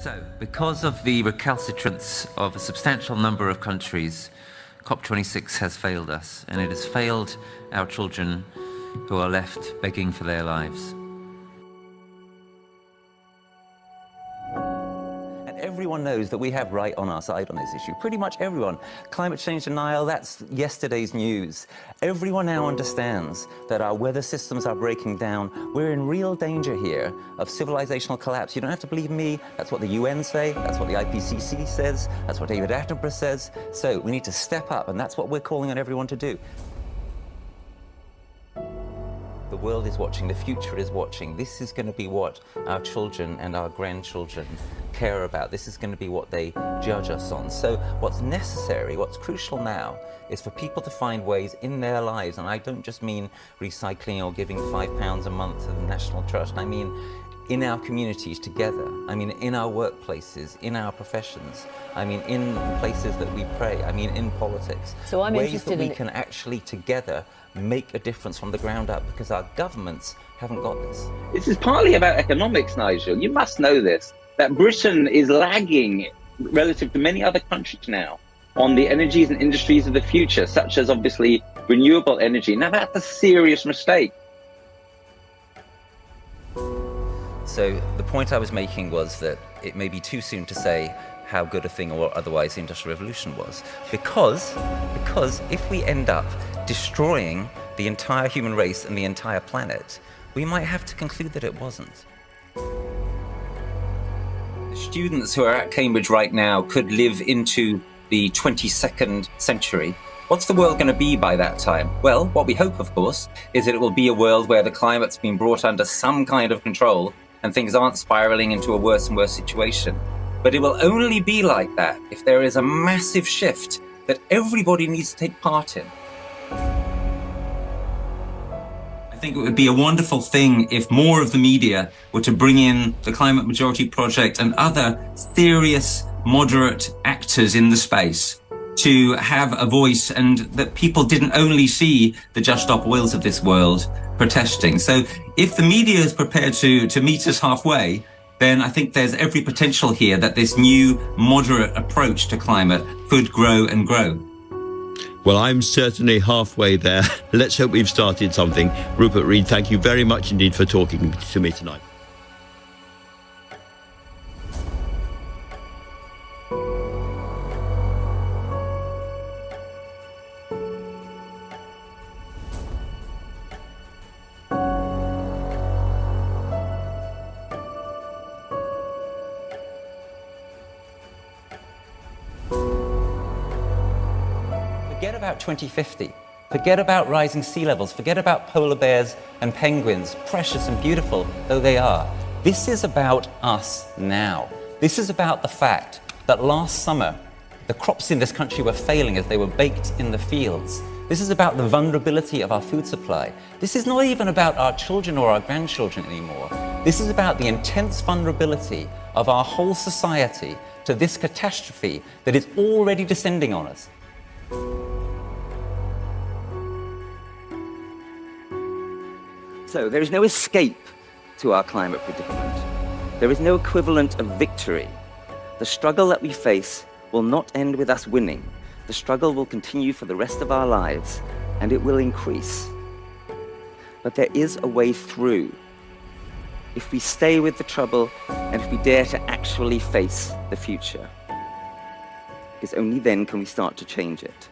So, because of the recalcitrance of a substantial number of countries, COP26 has failed us, and it has failed our children who are left begging for their lives. Everyone knows that we have right on our side on this issue. Pretty much everyone. Climate change denial, that's yesterday's news. Everyone now understands that our weather systems are breaking down. We're in real danger here of civilizational collapse. You don't have to believe me. That's what the UN say. That's what the IPCC says. That's what David Attenborough says. So we need to step up, and that's what we're calling on everyone to do. The world is watching, the future is watching. This is going to be what our children and our grandchildren care about. This is going to be what they judge us on. So what's necessary, what's crucial now, is for people to find ways in their lives, and I don't just mean recycling or giving £5 a month to the National Trust, I mean in our communities together, I mean in our workplaces, in our professions, I mean in places that we pray, I mean in politics. So I'm ways interested that we can actually together make a difference from the ground up, because our governments haven't got this. This is partly about economics, Nigel. You must know this, that Britain is lagging relative to many other countries now on the energies and industries of the future, such as obviously renewable energy. Now that's a serious mistake. So the point I was making was that it may be too soon to say how good a thing or otherwise the Industrial Revolution was, because if we end up destroying the entire human race and the entire planet, we might have to conclude that it wasn't. The students who are at Cambridge right now could live into the 22nd century. What's the world going to be by that time? Well, what we hope, of course, is that it will be a world where the climate's been brought under some kind of control and things aren't spiraling into a worse and worse situation. But it will only be like that if there is a massive shift that everybody needs to take part in. I think it would be a wonderful thing if more of the media were to bring in the Climate Majority Project and other serious, moderate actors in the space to have a voice, and that people didn't only see the Just Stop Oils of this world protesting. So if the media is prepared to meet us halfway, then I think there's every potential here that this new moderate approach to climate could grow and grow. Well, I'm certainly halfway there. Let's hope we've started something. Rupert Read, thank you very much indeed for talking to me tonight. Forget about 2050. Forget about rising sea levels. Forget about polar bears and penguins, precious and beautiful though they are. This is about us now. This is about the fact that last summer, the crops in this country were failing as they were baked in the fields. This is about the vulnerability of our food supply. This is not even about our children or our grandchildren anymore. This is about the intense vulnerability of our whole society to this catastrophe that is already descending on us. So there is no escape to our climate predicament. There is no equivalent of victory. The struggle that we face will not end with us winning. The struggle will continue for the rest of our lives, and it will increase. But there is a way through. If we stay with the trouble, and if we dare to actually face the future. Because only then can we start to change it.